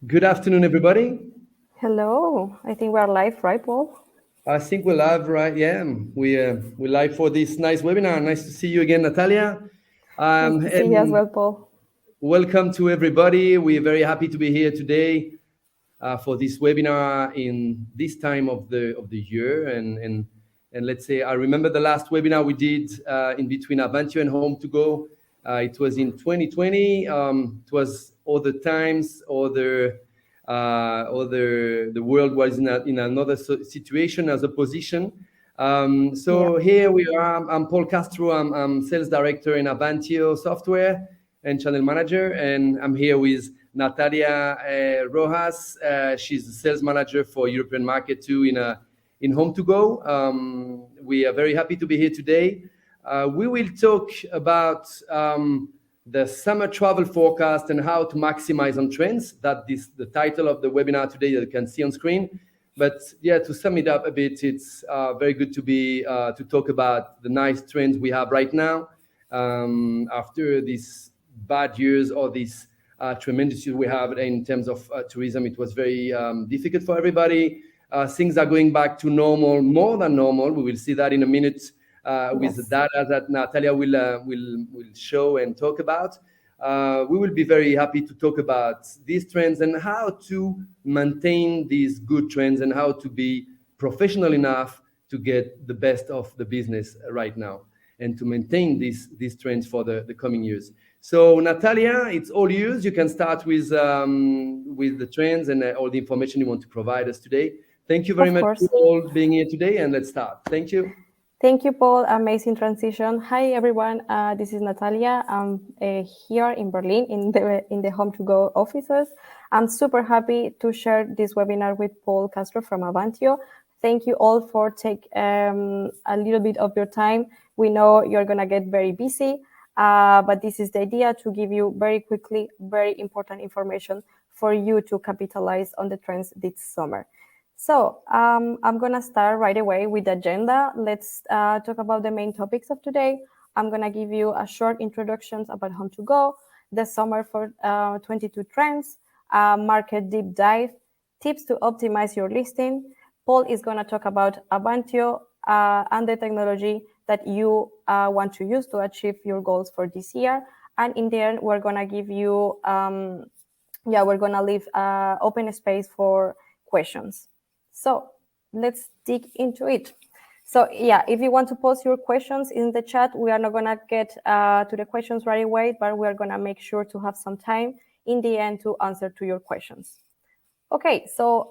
Good afternoon, everybody. Hello. I think we're live, right, Paul? I think we're live, right? Yeah, we're live for this nice webinar. Nice to see you again, Natalia. Nice to see you as And well, Paul. welcome to everybody. We're very happy to be here today for this webinar in this time of the year. And let's say I remember the last webinar we did in between Avantio and Home to Go. It was in 2020. It was other times, the world was in another situation as a position. Yeah. So here we are. I'm Paul Castro. I'm sales director in Avantio Software and channel manager, and I'm here with Natalia Rojas. She's the sales manager for European market too in Home to Go. We are very happy to be here today. We will talk about the summer travel forecast and how to maximize on trends. That is the title of the webinar today that you can see on screen. But yeah, to sum it up a bit, it's very good to talk about the nice trends we have right now after these bad years or these tremendous years we have in terms of tourism. It was very difficult for everybody. Things are going back to normal, more than normal. We will see that in a minute with the Yes. data that Natalia will show and talk about. We will be very happy to talk about these trends and how to maintain these good trends and how to be professional enough to get the best of the business right now and to maintain these trends for the coming years. So Natalia, it's all yours. You can start with the trends and all the information you want to provide us today. Thank you very Of much for course. all being here today, and let's start. Thank you. Thank you, Paul. Amazing transition. Hi, everyone. This is Natalia. I'm here in Berlin in the Home to Go offices. I'm super happy to share this webinar with Paul Castro from Avantio. Thank you all for take a little bit of your time. We know you're gonna get very busy, but this is the idea to give you very quickly very important information for you to capitalize on the trends this summer. So I'm going to start right away with the agenda. Let's talk about the main topics of today. I'm going to give you a short introduction about Home to Go, the summer for 22 trends, market deep dive, tips to optimize your listing. Paul is going to talk about Avantio and the technology that you want to use to achieve your goals for this year. And in the end, we're going to give you, we're going to leave open space for questions. So let's dig into it. So yeah, if you want to post your questions in the chat, we are not going to get to the questions right away, but we are going to make sure to have some time in the end to answer to your questions. Okay, so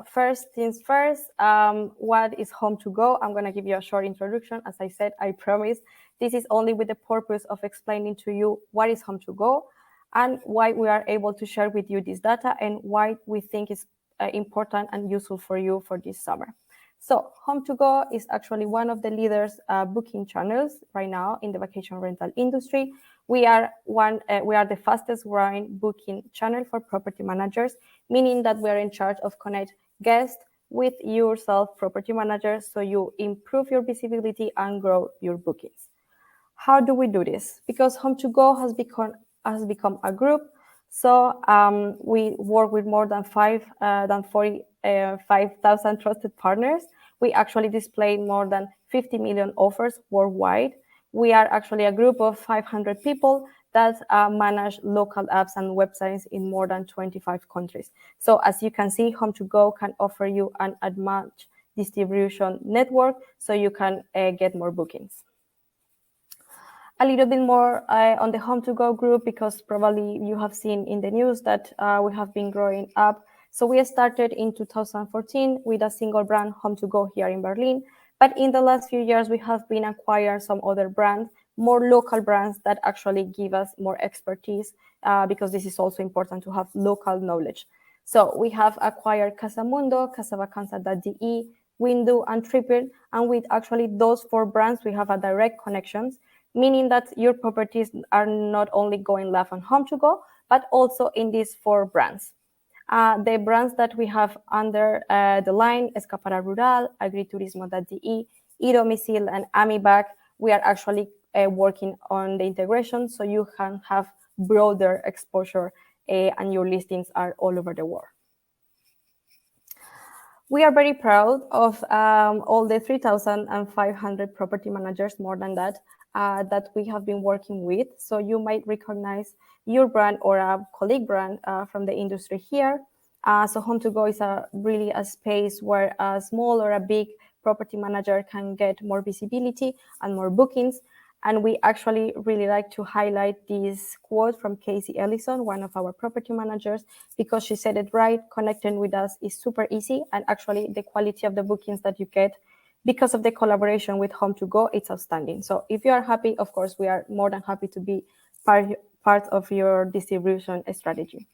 first things first, what is Home to Go? I'm going to give you a short introduction. As I said, I promise this is only with the purpose of explaining to you what is Home to Go and why we are able to share with you this data and why we think it's important and useful for you for this summer. So Home to Go is actually one of the leaders booking channels right now in the vacation rental industry. We are the fastest growing booking channel for property managers, meaning that we are in charge of connect guests with yourself, property managers, so you improve your visibility and grow your bookings. How do we do this? Because Home to Go has become a group. So we work with more than 5,000 trusted partners. We actually display more than 50 million offers worldwide. We are actually a group of 500 people that manage local apps and websites in more than 25 countries. So as you can see, Home to Go can offer you an advanced distribution network so you can get more bookings. A little bit more on the Home to Go group, because probably you have seen in the news that we have been growing up. So we started in 2014 with a single brand, Home to Go, here in Berlin. But in the last few years, we have been acquiring some other brands, more local brands that actually give us more expertise, because this is also important to have local knowledge. So we have acquired Casamundo, Casavacanza.de, Windu, and Tripper. And with actually those 4 brands, we have a direct connections, meaning that your properties are not only going live on Home to Go, but also in these 4 brands. The brands that we have under the line, Escapada Rural, Agriturismo.de, eDomicil, and AmiBack, we are actually working on the integration so you can have broader exposure and your listings are all over the world. We are very proud of all the 3,500 property managers, more than that, that we have been working with. So you might recognize your brand or a colleague brand from the industry here. So Home2Go is really a space where a small or a big property manager can get more visibility and more bookings. And we actually really like to highlight this quote from Casey Ellison, one of our property managers, because she said it right. Connecting with us is super easy. And actually the quality of the bookings that you get because of the collaboration with Home2Go, it's outstanding. So if you are happy, of course, we are more than happy to be part of your distribution strategy.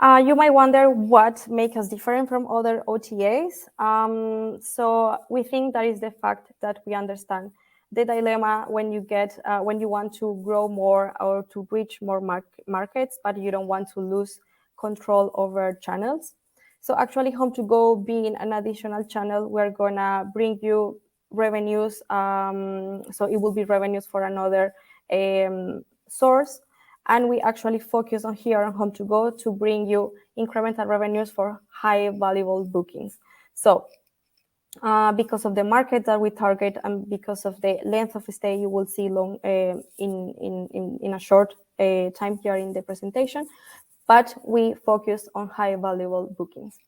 You might wonder what makes us different from other OTAs. So we think that is the fact that we understand the dilemma when you want to grow more or to reach more markets, but you don't want to lose control over channels. So actually, Home2Go being an additional channel, we're gonna bring you revenues. So it will be revenues for another source. And we actually focus on here on Home2Go to bring you incremental revenues for high valuable bookings. So because of the market that we target and because of the length of stay, you will see long in a short time here in the presentation, but we focus on high valuable bookings.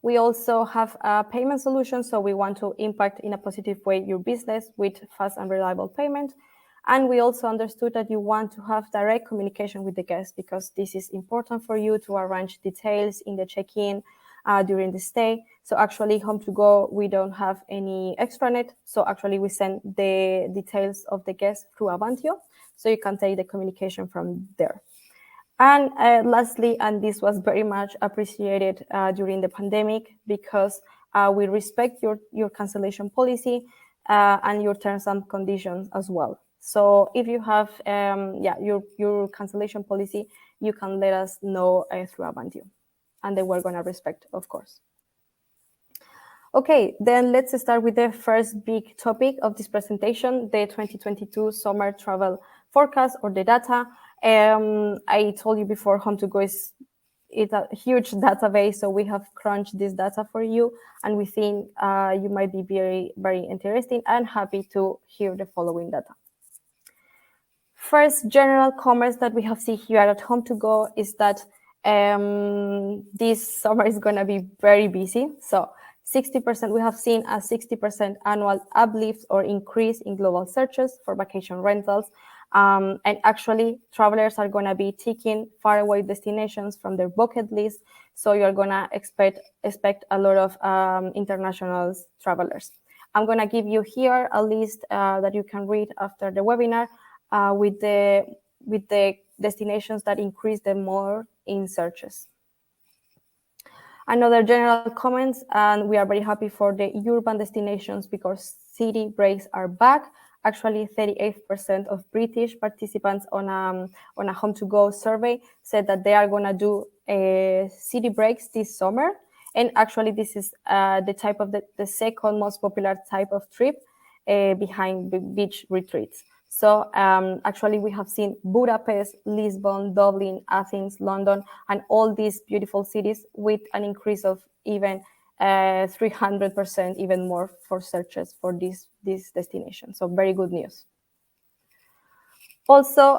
We also have a payment solution, so we want to impact in a positive way your business with fast and reliable payment. And we also understood that you want to have direct communication with the guests because this is important for you to arrange details in the check-in during the stay. So actually, Home2Go, we don't have any extranet. So actually, we send the details of the guests through Avantio. So you can take the communication from there. And lastly, and this was very much appreciated during the pandemic because we respect your cancellation policy and your terms and conditions as well. So if you have your cancellation policy, you can let us know through Avantio, and then we're going to respect, of course. Okay, then let's start with the first big topic of this presentation, the 2022 summer travel forecast or the data. I told you before, Home2Go it's a huge database, so we have crunched this data for you, and we think you might be very, very interested and happy to hear the following data. First general comments that we have seen here at Home2Go is that this summer is going to be very busy. So 60%, we have seen a 60% annual uplift or increase in global searches for vacation rentals. And actually, travelers are going to be taking faraway destinations from their bucket list. So you're going to expect a lot of international travelers. I'm going to give you here a list that you can read after the webinar with the destinations that increase them more in searches. Another general comments, and we are very happy for the urban destinations because city breaks are back. Actually, 38% of British participants on a Home2Go survey said that they are going to do city breaks this summer. And actually, this is the type of the second most popular type of trip behind the beach retreats. So actually, we have seen Budapest, Lisbon, Dublin, Athens, London, and all these beautiful cities with an increase of even 300%, even more for searches for this destination. So very good news. Also,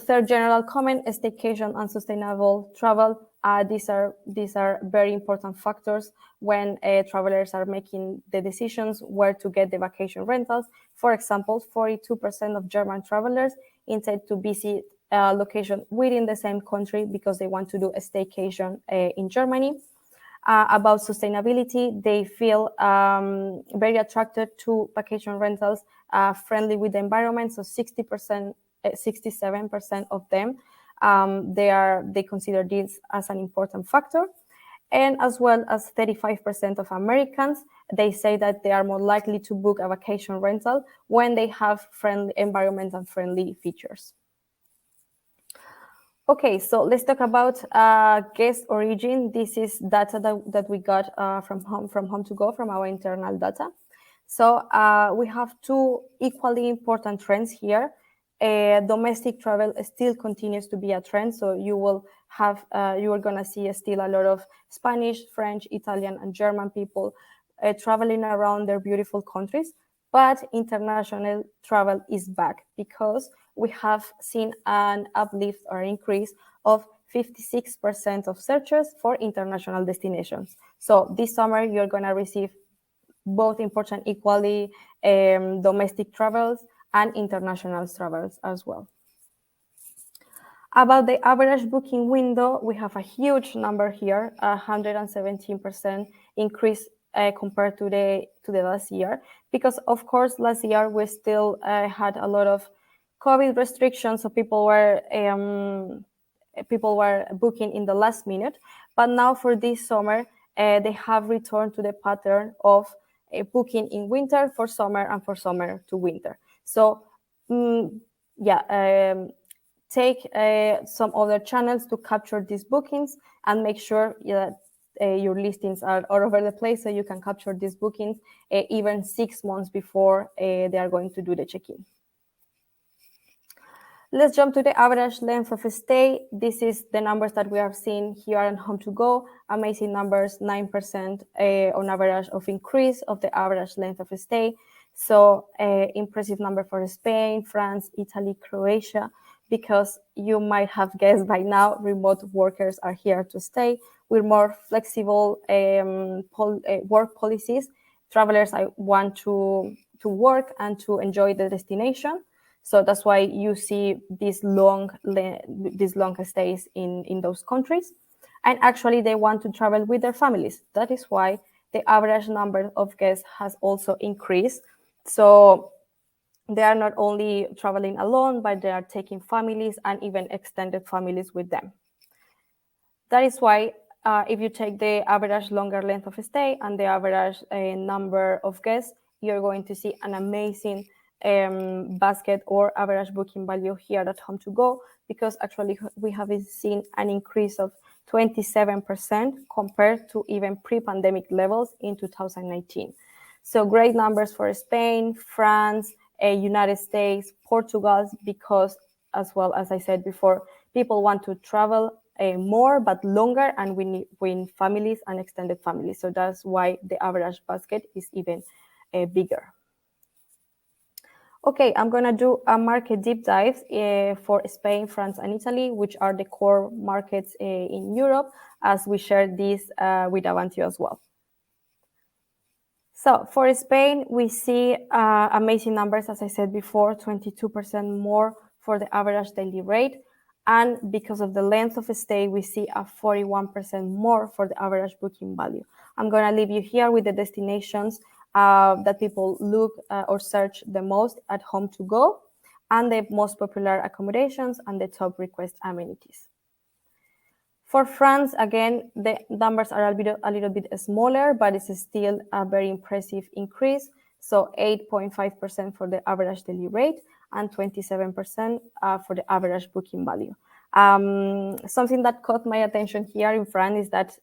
third general comment, staycation and sustainable travel. These are very important factors when travelers are making the decisions where to get the vacation rentals. For example, 42% of German travelers intend to visit a location within the same country because they want to do a staycation in Germany. About sustainability, they feel very attracted to vacation rentals friendly with the environment. So 67% of them they consider this as an important factor, and as well as 35% of Americans, they say that they are more likely to book a vacation rental when they have friendly environment and friendly features. Okay, so let's talk about guest origin. This is data that we got from Home2Go, from our internal data. So we have two equally important trends here. domestic travel still continues to be a trend. So you are gonna see still a lot of Spanish, French, Italian, and German people traveling around their beautiful countries. But international travel is back because we have seen an uplift or increase of 56% of searches for international destinations. So this summer, you're gonna receive both important equally domestic travels and international travels as well. About the average booking window, we have a huge number here, 117% increase compared to the last year, because of course last year we still had a lot of COVID restrictions, so people were booking in the last minute. But now for this summer, they have returned to the pattern of booking in winter for summer and for summer to winter. So take some other channels to capture these bookings and make sure that your listings are all over the place, so you can capture these bookings even 6 months before they are going to do the check-in. Let's jump to the average length of stay. This is the numbers that we have seen here on Home to Go. Amazing numbers, 9% on average of increase of the average length of stay. So impressive number for Spain, France, Italy, Croatia, because you might have guessed by now, remote workers are here to stay. With more flexible work policies, travelers want to work and to enjoy the destination. So that's why you see these long stays in those countries. And actually, they want to travel with their families. That is why the average number of guests has also increased. So they are not only traveling alone, but they are taking families and even extended families with them. That is why if you take the average longer length of stay and the average number of guests, you're going to see an amazing basket or average booking value here at Home to Go, because actually we have seen an increase of 27% compared to even pre-pandemic levels in 2019. So great numbers for Spain, France, United States, Portugal, because as well as I said before, people want to travel more but longer, and we win families and extended families. So that's why the average basket is even bigger. Okay, I'm going to do a market deep dive for Spain, France, and Italy, which are the core markets in Europe, as we shared this with Avantio as well. So for Spain, we see amazing numbers, as I said before, 22% more for the average daily rate. And because of the length of stay, we see a 41% more for the average booking value. I'm going to leave you here with the destinations that people look or search the most at Home to Go, and the most popular accommodations and the top request amenities. For France, again, the numbers are a little bit smaller, but it's still a very impressive increase. So 8.5% for the average daily rate and 27% for the average booking value. Something that caught my attention here in France is that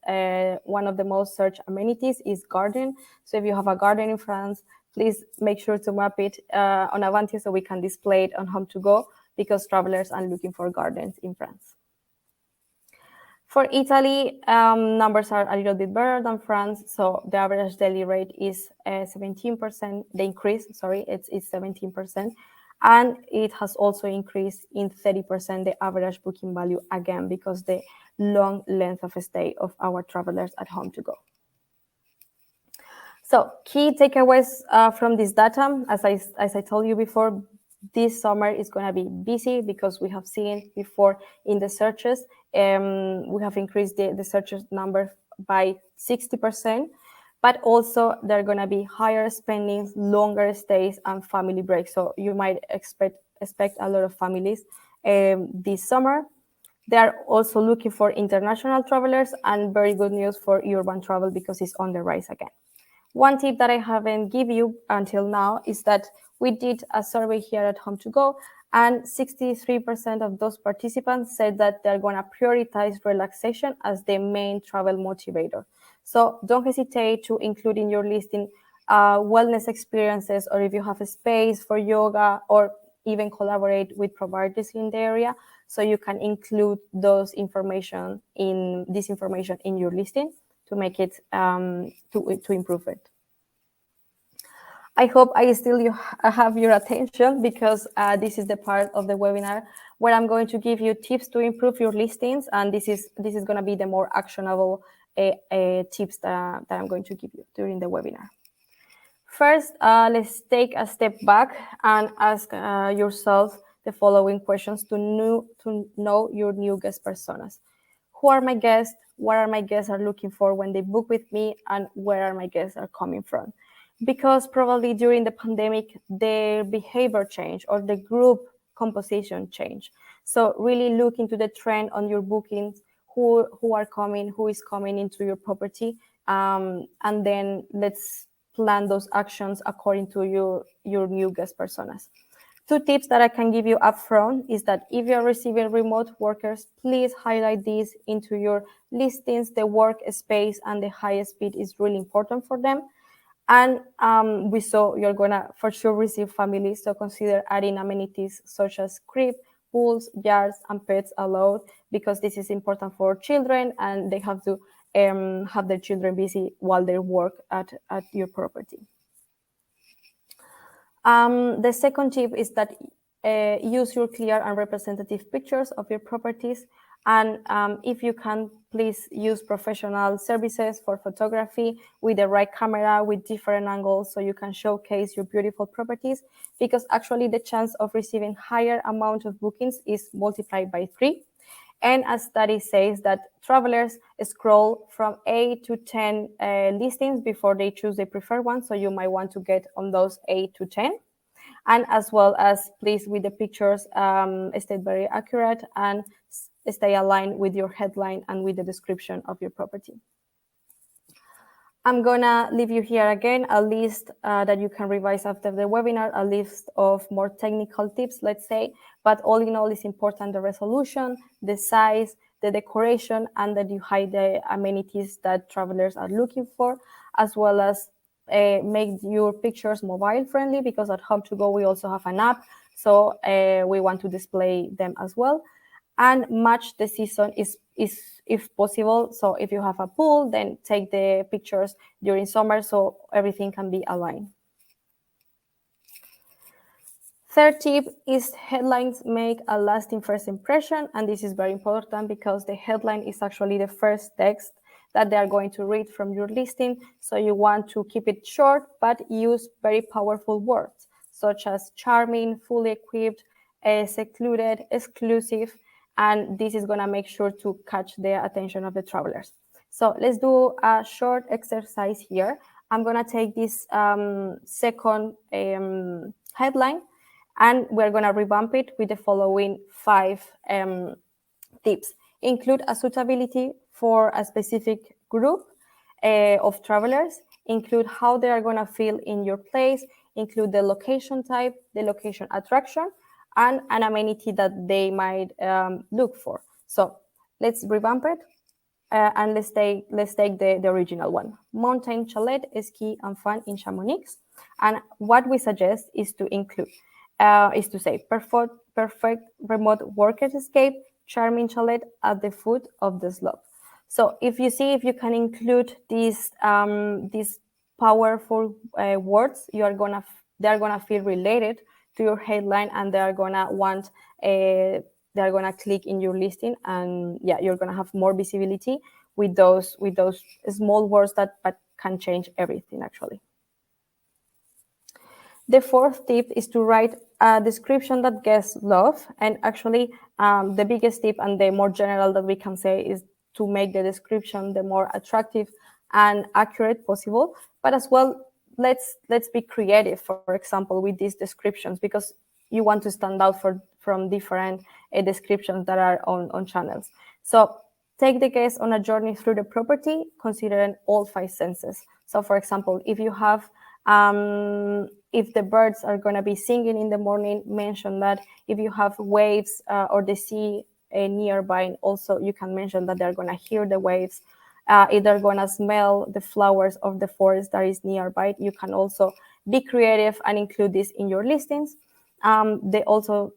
one of the most searched amenities is garden. So if you have a garden in France, please make sure to map it on Avantio so we can display it on Home to Go, because travelers are looking for gardens in France. For Italy, numbers are a little bit better than France. So the average daily rate is 17%. The increase, sorry, it's 17%. And it has also increased in 30% the average booking value, again, because the long length of stay of our travelers at Home to Go. So key takeaways from this data, as I told you before, this summer is going to be busy because we have seen before in the searches, we have increased the searches number by 60%, but also there are going to be higher spendings, longer stays, and family breaks. So you might expect a lot of families this summer. They are also looking for international travelers, and very good news for urban travel because it's on the rise again. One tip that I haven't given you until now is that we did a survey here at Home to Go, and 63% of those participants said that they're going to prioritize relaxation as the main travel motivator. So don't hesitate to include in your listing wellness experiences, or if you have a space for yoga or even collaborate with providers in the area. So you can include this information in your listing to make it to improve it. I hope I have your attention, because this is the part of the webinar where I'm going to give you tips to improve your listings, and this is going to be the more actionable tips that I'm going to give you during the webinar. First, let's take a step back and ask yourself the following questions to know your new guest personas. Who are my guests? What are my guests are looking for when they book with me, and where are my guests are coming from? Because probably during the pandemic, their behavior changed or the group composition changed. So really look into the trend on your bookings, who are coming, who is coming into your property, and then let's plan those actions according to your new guest personas. Two tips that I can give you upfront is that if you're receiving remote workers, please highlight these into your listings. The workspace and the high speed is really important for them. And we saw you're gonna for sure receive families, so consider adding amenities such as crib, pools, yards, and pets allowed, because this is important for children and they have to have their children busy while they work at your property. The second tip is that use your clear and representative pictures of your properties. And if you can, please use professional services for photography with the right camera, with different angles, so you can showcase your beautiful properties, because actually the chance of receiving higher amount of bookings is multiplied by 3. And a study says that travelers scroll from 8 to 10 listings before they choose their preferred one. So you might want to get on those 8 to 10. And as well as, please, with the pictures, stay very accurate and stay aligned with your headline and with the description of your property. I'm gonna leave you here again a list that you can revise after the webinar, a list of more technical tips, let's say, but all in all, it's important the resolution, the size, the decoration, and that you hide the amenities that travelers are looking for, as well as make your pictures mobile friendly, because at Home2Go we also have an app, so we want to display them as well. And match the season is if possible. So if you have a pool, then take the pictures during summer so everything can be aligned. Third tip is headlines make a lasting first impression, and this is very important because the headline is actually the first text that they are going to read from your listing. So you want to keep it short, but use very powerful words such as charming, fully equipped, secluded, exclusive, and this is going to make sure to catch the attention of the travelers. So let's do a short exercise here. I'm going to take this second headline, and we're going to revamp it with the following 5 tips. Include a suitability for a specific group of travelers. Include how they are going to feel in your place. Include the location type, the location attraction, and an amenity that they might look for. So let's revamp it. And let's take the original one. Mountain chalet, ski and fun in Chamonix. And what we suggest is to include, is to say perfect remote worker escape, charming chalet at the foot of the slope. So if you can include these powerful words, they're gonna feel related to your headline, and they're gonna click in your listing, and yeah, you're gonna have more visibility with those small words that can change everything actually. The fourth tip is to write a description that guests love, and actually the biggest tip and the more general that we can say is to make the description the more attractive and accurate possible, but as well let's be creative, for example, with these descriptions, because you want to stand out from different descriptions that are on channels. So take the guest on a journey through the property, considering all 5 senses. So for example, if you have if the birds are going to be singing in the morning, mention that. If you have waves or the sea nearby, also you can mention that they're going to hear the waves. If they're going to smell the flowers of the forest that is nearby, you can also be creative and include this in your listings. They also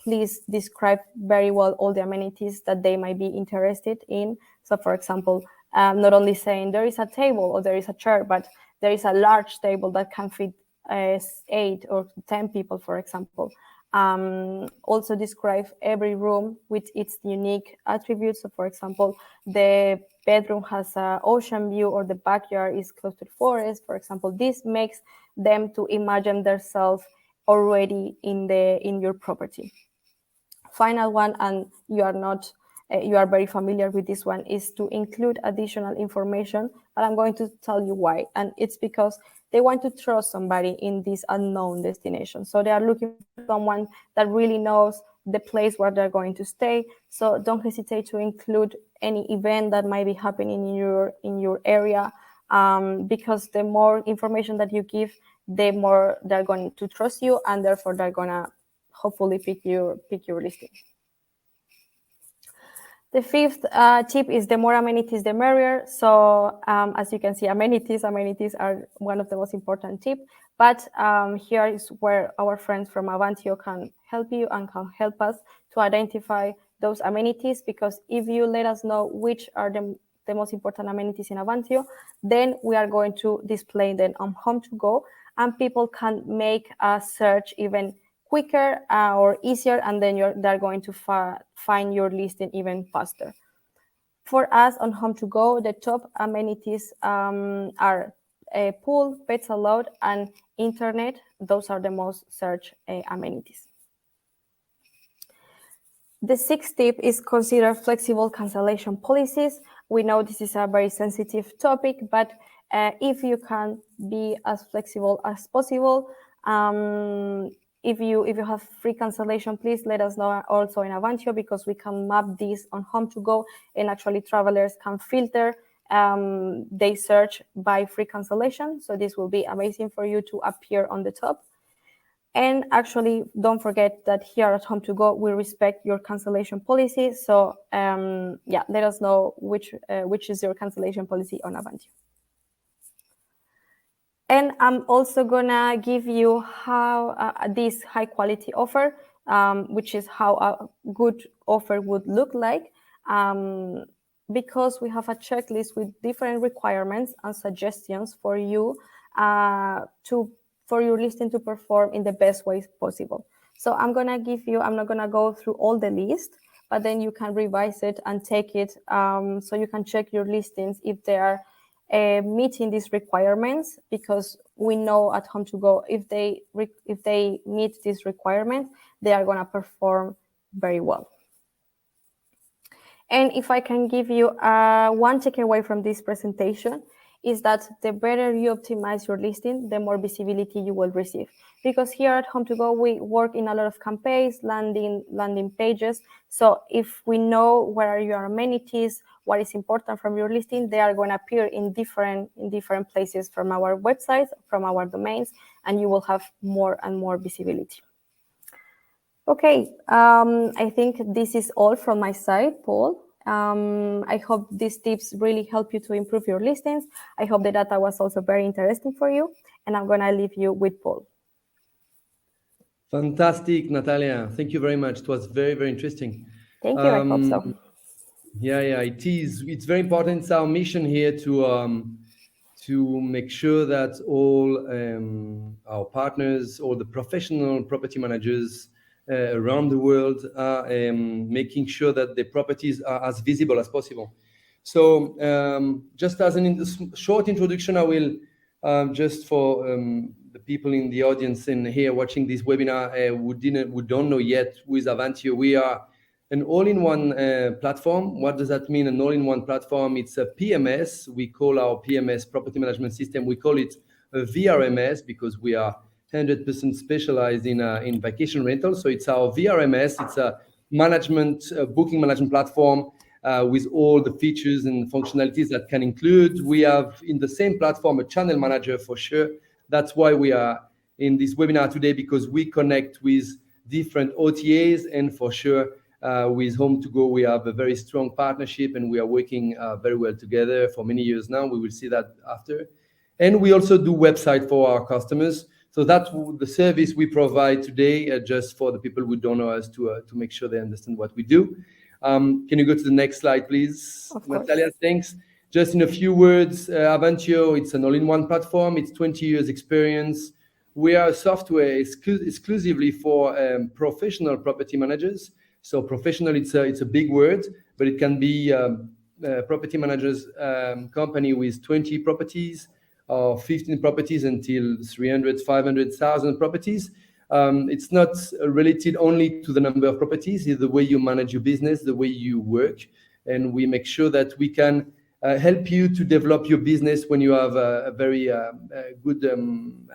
please describe very well all the amenities that they might be interested in. So, for example, not only saying there is a table or there is a chair, but there is a large table that can fit 8 or 10 people, for example. Also describe every room with its unique attributes. So, for example, the bedroom has an ocean view, or the backyard is close to the forest, for example. This makes them to imagine themselves already in your property. Final one, and you are very familiar with this one, is to include additional information, but I'm going to tell you why. And it's because they want to trust somebody in this unknown destination. So they are looking for someone that really knows the place where they're going to stay. So don't hesitate to include any event that might be happening in your area, because the more information that you give, the more they're going to trust you, and therefore they're gonna hopefully pick your listing. The fifth tip is the more amenities, the merrier. So as you can see, amenities are one of the most important tips. But here is where our friends from Avantio can help you and can help us to identify those amenities, because if you let us know which are the most important amenities in Avantio, then we are going to display them on Home to Go, and people can make a search even quicker or easier, and then they're going to find your listing even faster. For us on Home to Go, the top amenities are a pool, pets allowed, and internet. Those are the most searched amenities. The sixth tip is consider flexible cancellation policies. We know this is a very sensitive topic, but if you can be as flexible as possible, if you have free cancellation, please let us know also in Avantio, because we can map this on Home to Go, and actually travelers can filter. They search by free cancellation, so this will be amazing for you to appear on the top. And actually, don't forget that here at Home to Go, we respect your cancellation policy. So let us know which is your cancellation policy on Avantio. And I'm also gonna give you how this high quality offer, which is how a good offer would look like, because we have a checklist with different requirements and suggestions for you for your listing to perform in the best ways possible. So I'm not gonna go through all the list, but then you can revise it and take it, so you can check your listings if they are meeting these requirements, because we know at Home to Go, if they meet these requirements, they are gonna perform very well. And if I can give you one takeaway from this presentation, is that the better you optimize your listing, the more visibility you will receive. Because here at Home to Go, we work in a lot of campaigns, landing pages. So if we know where are your amenities, what is important from your listing, they are going to appear in different places from our websites, from our domains, and you will have more and more visibility. Okay, I think this is all from my side, Paul. I hope these tips really help you to improve your listings. I hope the data was also very interesting for you, and I'm gonna leave you with Paul. Fantastic, Natalia. Thank you very much. It was very, very interesting. Thank you. I hope so. Yeah, it is. It's very important. It's our mission here to make sure that all our partners, all the professional property managers around the world are making sure that the properties are as visible as possible. So just as a short introduction, I will just for the people in the audience and here watching this webinar who don't know yet who is Avantio. We are an all-in-one platform. What does that mean, an all-in-one platform? It's a PMS. We call our PMS, property management system, we call it a VRMS, because we are 100% specialized in vacation rental. So it's our VRMS. It's a booking management platform with all the features and functionalities that can include. We have in the same platform a channel manager for sure. That's why we are in this webinar today, because we connect with different OTAs, and for sure with Home to Go, we have a very strong partnership, and we are working very well together for many years now. We will see that after. And we also do website for our customers. So that's the service we provide today, just for the people who don't know us, to make sure they understand what we do. Can you go to the next slide, please, Of course. Natalia? Thanks. Just in a few words, Avantio, it's an all-in-one platform. It's 20 years experience. We are a software exclusively for professional property managers. So professional, it's a big word, but it can be property managers company with 20 properties or 15 properties until 300, 500,000 properties. It's not related only to the number of properties, it's the way you manage your business, the way you work. And we make sure that we can help you to develop your business when you have a very good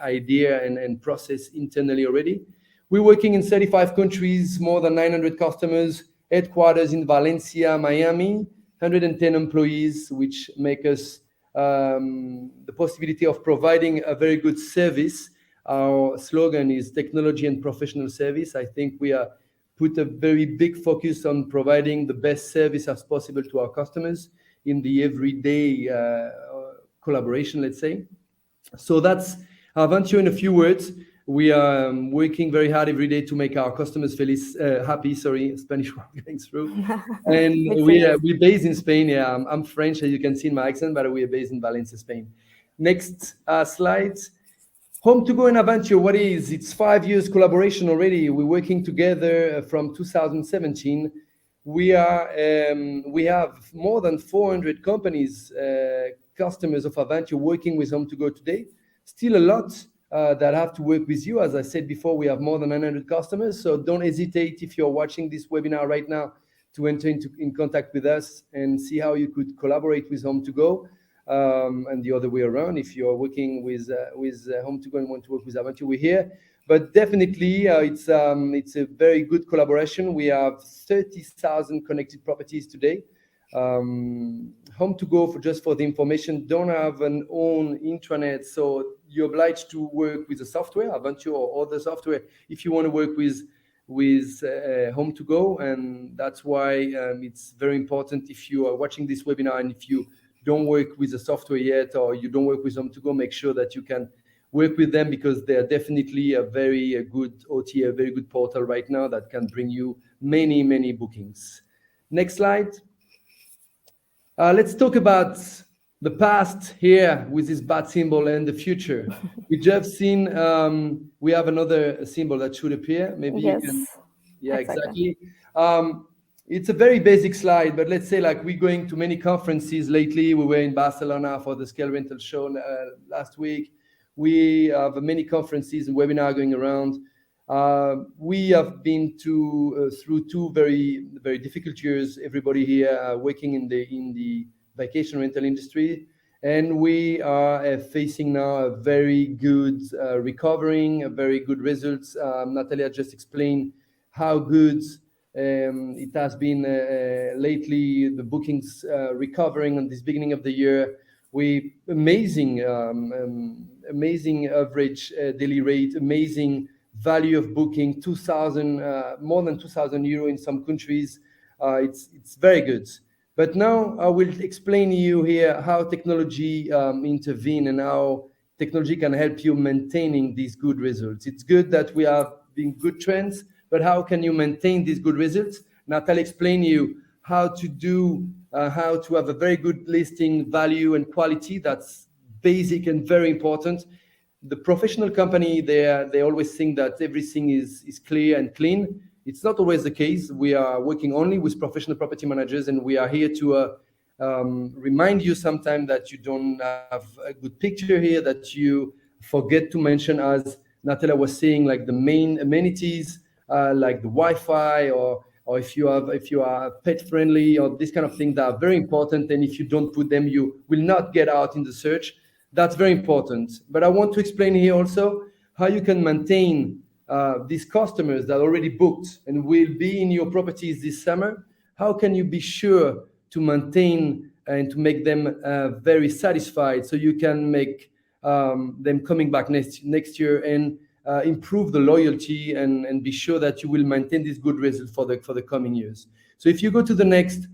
idea and process internally already. We're working in 35 countries, more than 900 customers, headquarters in Valencia, Miami, 110 employees, which make us the possibility of providing a very good service. Our slogan is technology and professional service. I think we are put a very big focus on providing the best service as possible to our customers in the everyday collaboration, let's say. So that's Avantio in a few words. We are working very hard every day to make our customers happy. Sorry, Spanish word going through. And we're based in Spain. Yeah, I'm French, as you can see in my accent, but we are based in Valencia, Spain. Next slide. Home to Go and Avantio, what is? It's 5 years collaboration already. We're working together from 2017. We have more than 400 companies, customers of Avantio working with Home to Go today. Still a lot that have to work with you. As I said before, we have more than 900 customers. So don't hesitate, if you're watching this webinar right now, to enter in contact with us and see how you could collaborate with Home to Go. And the other way around, if you're working with Home to Go and want to work with Avantio, we're here. But definitely, it's a very good collaboration. We have 30,000 connected properties today. Home to Go, just for the information, don't have an own intranet, so you're obliged to work with the software, Avantio or other software, if you want to work with Home to Go. And that's why it's very important, if you are watching this webinar and if you don't work with the software yet, or you don't work with Home to Go, make sure that you can work with them, because they are definitely a very good OTA, a very good portal right now that can bring you many, many bookings. Next slide. Let's talk about the past here with this bat symbol and the future. We just seen, we have another symbol that should appear. Maybe yes, you can. Yeah, exactly. It's a very basic slide, but let's say, like, we're going to many conferences lately. We were in Barcelona for the Scale Rental show last week. We have many conferences and webinars going around. We have been through 2 very, very difficult years. Everybody here working in the vacation rental industry, and we are facing now a very good recovering, a very good results. Natalia just explained how good it has been lately. The bookings recovering on this beginning of the year. We amazing average daily rate, amazing value of booking, 2,000, more than 2,000 euro in some countries. It's very good. But now I will explain to you here how technology intervene and how technology can help you maintaining these good results. It's good that we are being good trends, but how can you maintain these good results? Natalie explained to you how to have a very good listing value and quality. That's basic and very important. The professional company, they always think that everything is clear and clean. It's not always the case. We are working only with professional property managers, and we are here to remind you sometimes that you don't have a good picture here, that you forget to mention, as Natalia was saying, like the main amenities, like the Wi-Fi, or if you are pet friendly, or this kind of thing that are very important. And if you don't put them, you will not get out in the search. That's very important. But I want to explain here also how you can maintain these customers that already booked and will be in your properties this summer. How can you be sure to maintain and to make them very satisfied, so you can make them coming back next year and improve the loyalty and be sure that you will maintain this good result for the coming years. So if you go to the next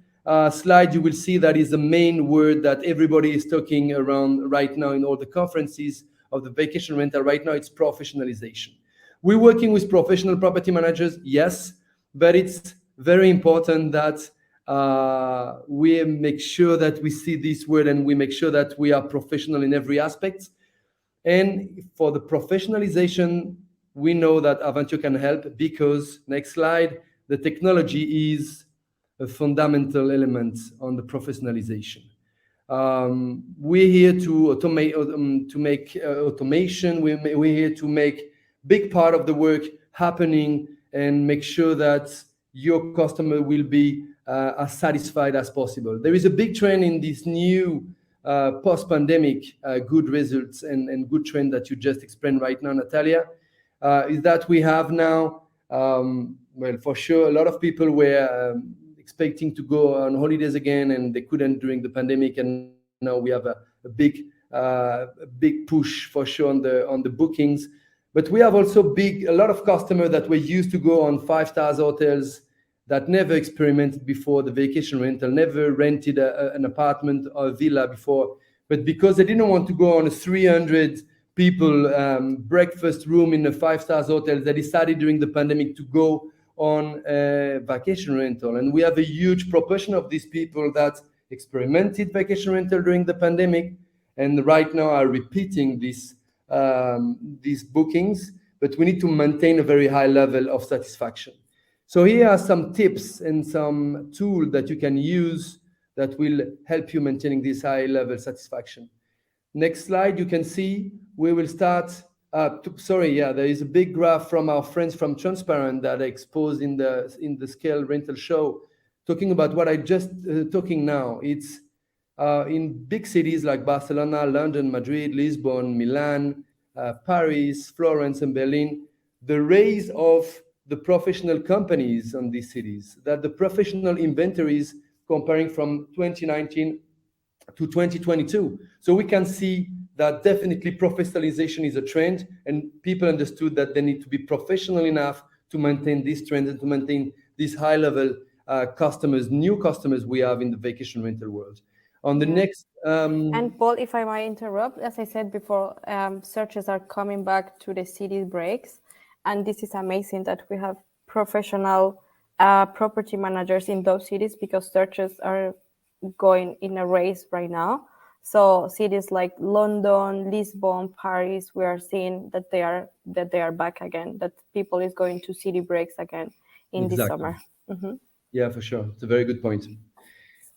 slide, you will see that is the main word that everybody is talking around right now in all the conferences of the vacation rental right now, it's professionalization. We're working with professional property managers, yes, but it's very important that we make sure that we see this word and we make sure that we are professional in every aspect. And for the professionalization, we know that Avantio can help because, next slide, the technology is a fundamental element on the professionalization. We're here to automate, to make automation. We're here to make big part of the work happening and make sure that your customer will be as satisfied as possible. There is a big trend in this new post-pandemic good results and good trend that you just explained right now, Natalia, is that we have now, well, for sure, a lot of people were expecting to go on holidays again and they couldn't during the pandemic, and now we have a big push for sure on the bookings. But we have also a lot of customers that were used to go on 5-star hotels that never experimented before the vacation rental, never rented an apartment or a villa before, but because they didn't want to go on a 300 people breakfast room in a 5-star hotel, they decided during the pandemic to go on a vacation rental. And we have a huge proportion of these people that experimented vacation rental during the pandemic and right now are repeating these bookings, but we need to maintain a very high level of satisfaction. So here are some tips and some tools that you can use that will help you maintaining this high level satisfaction. Next slide, you can see we will start. There is a big graph from our friends from Transparent that I exposed in the Scale Rental Show, talking about what I just talking now. It's in big cities like Barcelona, London, Madrid, Lisbon, Milan, Paris, Florence, and Berlin, the rise of the professional companies on these cities, that the professional inventories comparing from 2019 to 2022. So we can see that definitely professionalization is a trend, and people understood that they need to be professional enough to maintain this trend and to maintain these high level customers, new customers we have in the vacation rental world. On the next... And Paul, if I might interrupt, as I said before, searches are coming back to the city breaks. And this is amazing that we have professional property managers in those cities because searches are going in a race right now. So cities like London, Lisbon, Paris, we are seeing that they are back again, that people is going to city breaks again in this summer. Mm-hmm. Yeah, for sure. It's a very good point.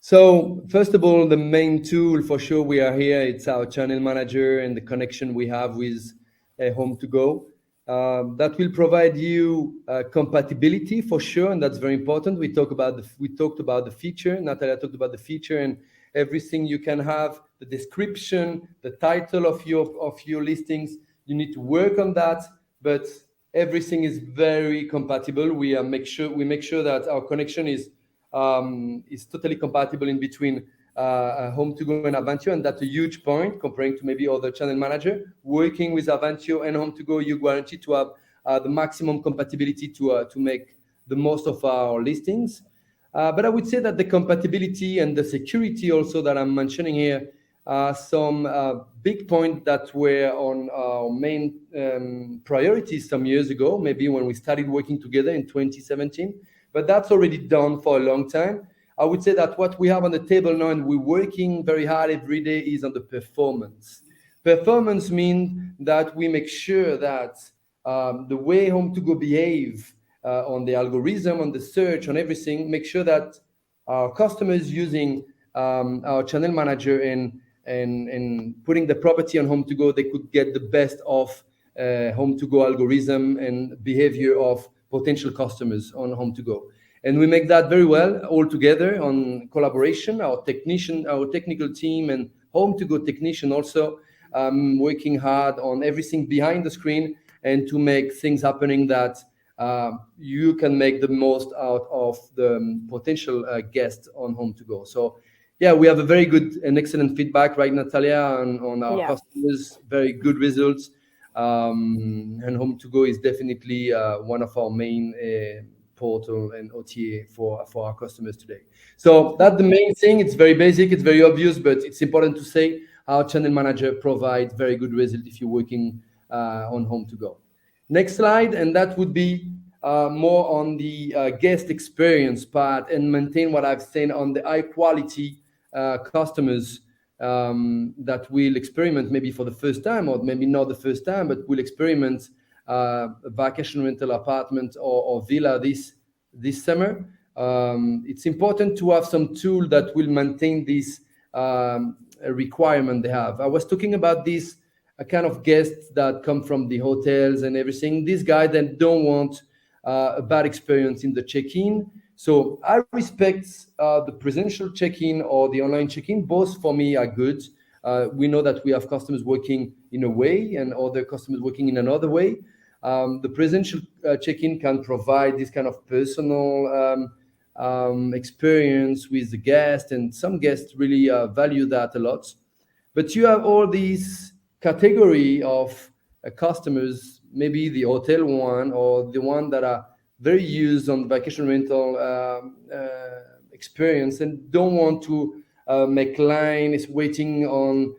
So first of all, the main tool for sure we are here, it's our channel manager and the connection we have with Home to Go. That will provide you compatibility for sure, and that's very important. We talked about the feature. Natalia talked about the feature and everything you can have, the description, the title of your listings. You need to work on that, but everything is very compatible. We make sure that our connection is totally compatible in between Home to Go and Avantio, and that's a huge point comparing to maybe other channel manager. Working with Avantio and Home to Go, you guarantee to have the maximum compatibility to make the most of our listings. But I would say that the compatibility and the security also that I'm mentioning here are some big points that were on our main priorities some years ago, maybe when we started working together in 2017. But that's already done for a long time. I would say that what we have on the table now and we're working very hard every day is on the performance. Performance means that we make sure that the way Home to Go behave on the algorithm, on the search, on everything, make sure that our customers using our channel manager and putting the property on Home to Go, they could get the best of Home to Go algorithm and behavior of potential customers on Home to Go. And we make that very well all together on collaboration, our technical team and Home to Go technician also working hard on everything behind the screen and to make things happening that you can make the most out of the potential guests on Home to Go. So yeah, we have a very good and excellent feedback, right, Natalia, on our customers, very good results. And Home to Go is definitely one of our main portal and OTA for our customers today. So that's the main thing. It's very basic, it's very obvious, but it's important to say our channel manager provides very good result if you're working on home to go. Next slide, and that would be more on the guest experience part and maintain what I've said on the high quality customers that will experiment maybe for the first time, or maybe not the first time, but will experiment a vacation rental apartment or villa this summer. It's important to have some tool that will maintain this requirement they have. I was talking about this a kind of guests that come from the hotels and everything. These guys that don't want a bad experience in the check-in. So I respect the presential check-in or the online check-in. Both for me are good. We know that we have customers working in a way and other customers working in another way. The presential check-in can provide this kind of personal experience with the guest, and some guests really value that a lot. But you have all these category of customers, maybe the hotel one or the one that are very used on vacation rental experience and don't want to make lines waiting on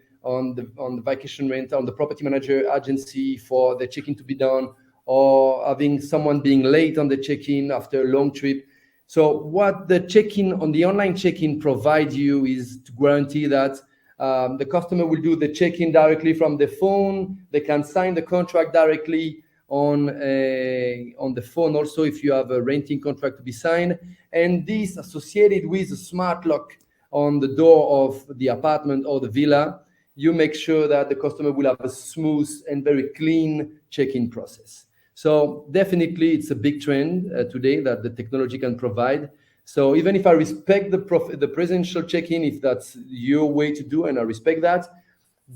the vacation rental, on the property manager agency for the check-in to be done, or having someone being late on the check-in after a long trip. So what the check-in on the online check-in provide you is to guarantee that the customer will do the check-in directly from the phone. They can sign the contract directly on the phone also if you have a renting contract to be signed. And this associated with a smart lock on the door of the apartment or the villa, you make sure that the customer will have a smooth and very clean check-in process. So definitely it's a big trend today that the technology can provide. So even if I respect the presential check-in, if that's your way to do, and I respect that,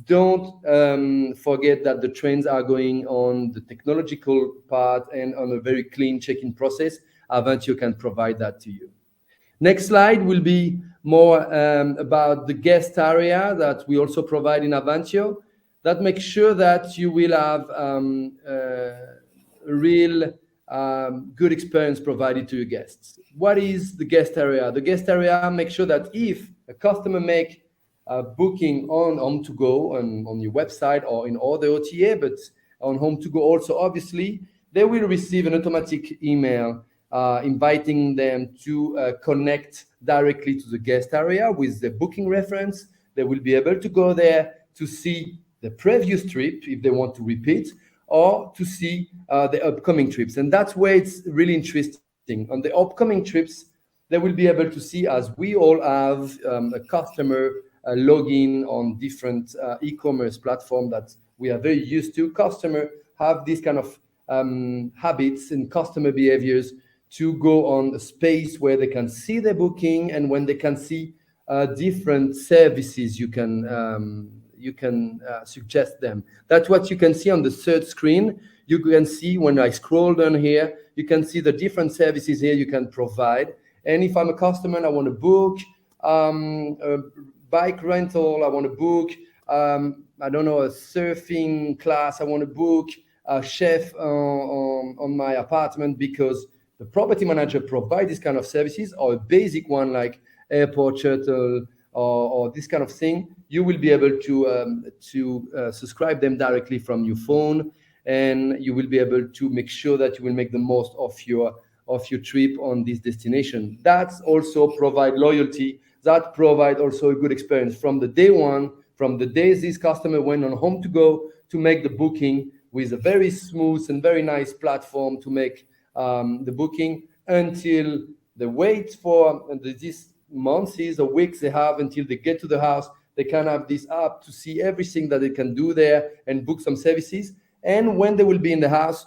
don't forget that the trends are going on the technological part and on a very clean check-in process. Avantio can provide that to you. Next slide will be more about the guest area that we also provide in Avantio. That makes sure that you will have a real good experience provided to your guests. What is the guest area? The guest area makes sure that if a customer make a booking on Home to Go on your website or in all the OTA, but on Home to Go also, obviously, they will receive an automatic email inviting them to connect directly to the guest area with the booking reference. They will be able to go there to see the previous trip if they want to repeat, or to see the upcoming trips. And that's where it's really interesting. On the upcoming trips, they will be able to see, as we all have a customer login on different e-commerce platform that we are very used to. Customer have this kind of habits and customer behaviors to go on a space where they can see the booking and when they can see different services you can suggest them. That's what you can see on the third screen. You can see when I scroll down here, you can see the different services here you can provide. And if I'm a customer and I want to book a bike rental, I want to book, I don't know, a surfing class, I want to book a chef on my apartment because the property manager provides this kind of services, or a basic one like airport shuttle or this kind of thing, you will be able to subscribe them directly from your phone, and you will be able to make sure that you will make the most of your trip on this destination. That's also provide loyalty. That provide also a good experience from the day one, from the days this customer went on Home to Go to make the booking with a very smooth and very nice platform to make the booking, until they wait for this months or weeks they have until they get to the house. They can have this app to see everything that they can do there and book some services. And when they will be in the house,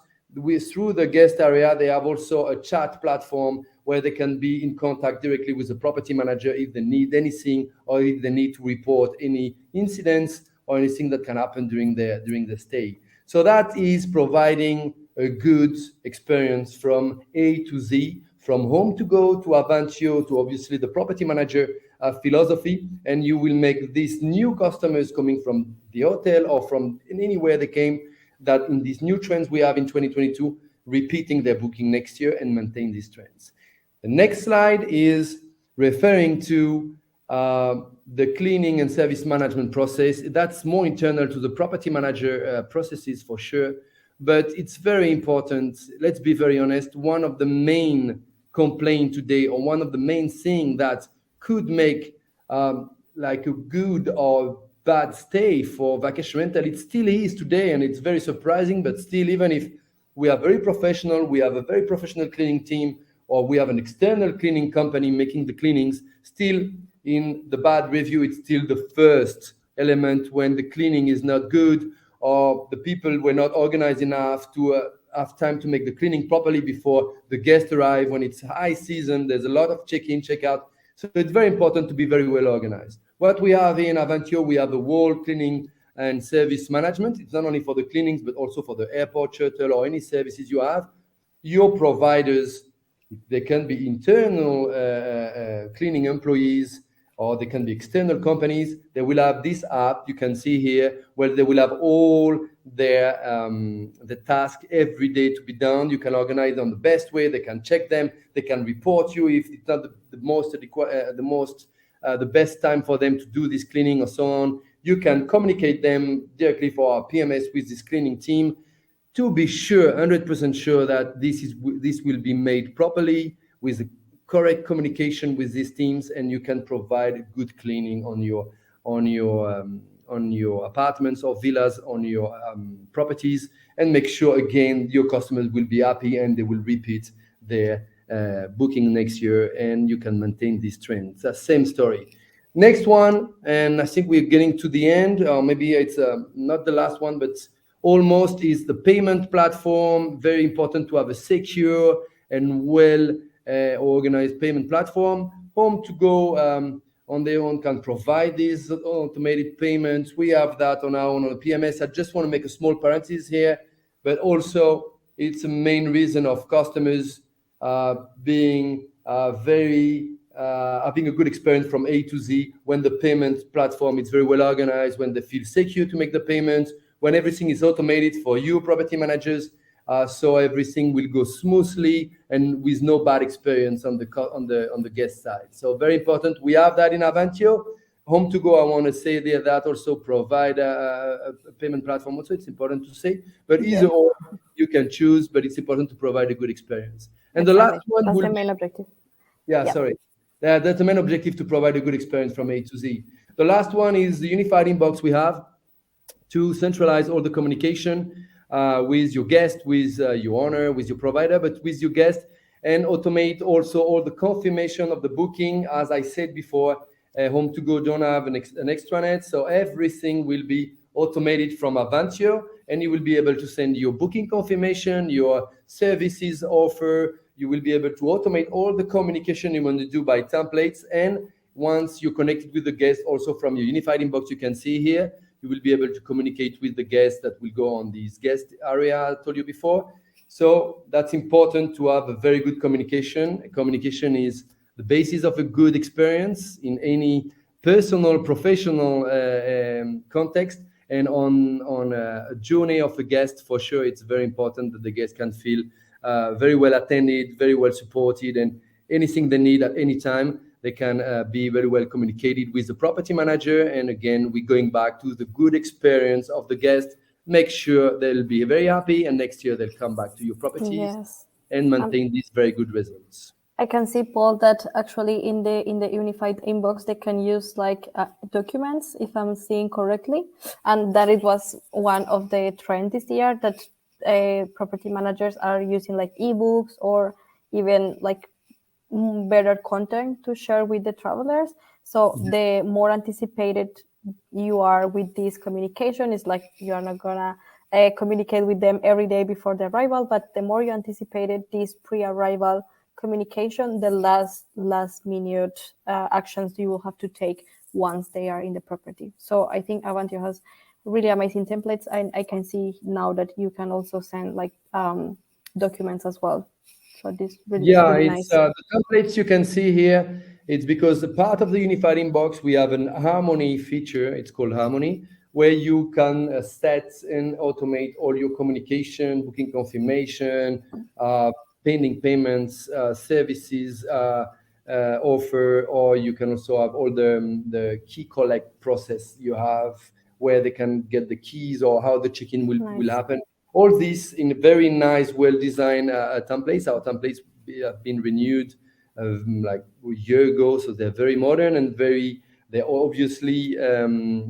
through the guest area, they have also a chat platform where they can be in contact directly with the property manager if they need anything, or if they need to report any incidents or anything that can happen during the stay. So that is providing a good experience from A to Z, from Home to Go to Avantio to obviously the property manager philosophy. And you will make these new customers coming from the hotel or from anywhere they came, that in these new trends we have in 2022, repeating their booking next year and maintain these trends. The next slide is referring to the cleaning and service management process. That's more internal to the property manager processes for sure, but it's very important. Let's be very honest. One of the main complaint today, or one of the main thing that could make like a good or bad stay for vacation rental, it still is today, and it's very surprising. But still, even if we are very professional, we have a very professional cleaning team, or we have an external cleaning company making the cleanings, still in the bad review, it's still the first element when the cleaning is not good, or the people were not organized enough to have time to make the cleaning properly before the guests arrive. When it's high season, there's a lot of check-in, check-out. So it's very important to be very well organized. What we have in Avantio, we have the whole cleaning and service management. It's not only for the cleanings, but also for the airport shuttle or any services you have. Your providers, they can be internal cleaning employees, or they can be external companies. They will have this app you can see here, where they will have all their the task every day to be done. You can organize them the best way. They can check them. They can report you if it's not the best time for them to do this cleaning or so on. You can communicate them directly for our PMS with this cleaning team to be sure, 100% sure that this will be made properly with the correct communication with these teams, and you can provide good cleaning on your apartments or villas, on your properties, and make sure again your customers will be happy and they will repeat their booking next year, and you can maintain this trend. It's the same story. Next one, and I think we're getting to the end, or maybe it's not the last one, but almost, is the payment platform. Very important to have a secure and well organized payment platform. Home2Go on their own can provide these automated payments. We have that on our own on the PMS. I just want to make a small parenthesis here, but also it's a main reason of customers being having a good experience from A to Z when the payment platform is very well organized, when they feel secure to make the payments, when everything is automated for you property managers, so everything will go smoothly and with no bad experience on the guest side. So very important. We have that in Avantio. Home2Go, I want to say there, that also provide a payment platform. Also, it's important to say, but either or you can choose, but it's important to provide a good experience. And Exactly. the last one That's will the main objective. Sorry. That's the main objective, to provide a good experience from A to Z. The last one is the unified inbox we have to centralize all the communication with your guest, with your owner, with your provider, but with your guest, and automate also all the confirmation of the booking. As I said before, Home2Go don't have an extranet, so everything will be automated from Avantio, and you will be able to send your booking confirmation, your services offer. You will be able to automate all the communication you want to do by templates. And once you're connected with the guest, also from your unified inbox, you can see here, you will be able to communicate with the guests that will go on this guest area I told you before. So that's important to have a very good communication. Communication is the basis of a good experience in any personal, professional context. And on a journey of a guest, for sure, it's very important that the guest can feel very well attended, very well supported, and anything they need at any time, they can be very well communicated with the property manager. And again, we're going back to the good experience of the guest. Make sure they'll be very happy, and next year they'll come back to your properties and maintain these very good results. I can see, Paul, that actually in the unified inbox they can use like documents, if I'm seeing correctly, and that it was one of the trends this year that property managers are using like ebooks or even like better content to share with the travelers. So the more anticipated you are with this communication, is like you're not gonna communicate with them every day before the arrival, but the more you anticipated this pre-arrival communication, the last minute actions you will have to take once they are in the property. So I think Avantio has really amazing templates. I can see now that you can also send like documents as well. So this really is really nice. The templates you can see here. It's because the part of the unified inbox, we have an Harmony feature. It's called Harmony, where you can set and automate all your communication, booking confirmation, pending payments, services, offer, or you can also have all the key collect process you have, where they can get the keys or how the check-in will Nice. happen. All this in very nice, well-designed templates. Our templates have been renewed like a year ago, so they're very modern and they're obviously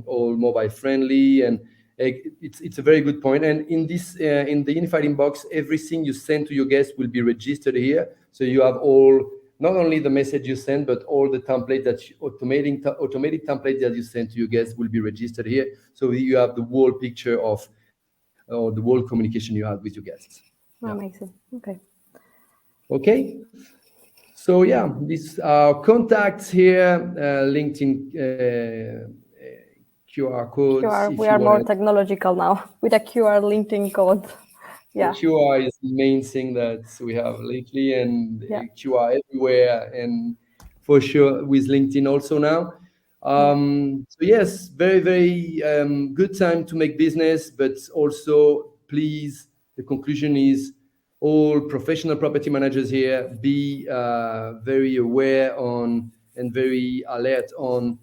all mobile friendly, and it's a very good point. And in this in the unified inbox, everything you send to your guests will be registered here, so you have all, not only the message you send, but all the template automated template that you send to your guests will be registered here, so you have the whole picture of or the whole communication you have with your guests. Yeah. Amazing. Okay. Okay. So yeah, these are contacts here, LinkedIn QR codes QR. if We you are want more to. technological now with a QR LinkedIn code. The Yeah. QR is the main thing that we have lately, and Yeah. QR everywhere, and for sure with LinkedIn also now. Yeah. So yes, very very good time to make business, but also please, the conclusion is all professional property managers here be very aware on and very alert on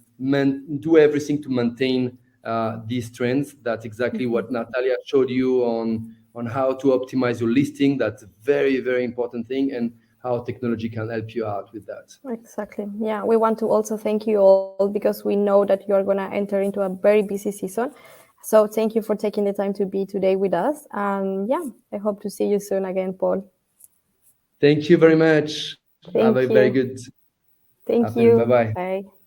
do everything to maintain these trends. That's exactly Mhm. what Natalia showed you on how to optimize your listing. That's a very very important thing, and how technology can help you out with that. Exactly. Yeah, we want to also thank you all because we know that you are going to enter into a very busy season. So thank you for taking the time to be today with us. And yeah, I hope to see you soon again, Paul. Thank you very much. Have a Thank very you. good Thank afternoon. Bye you. bye. Bye.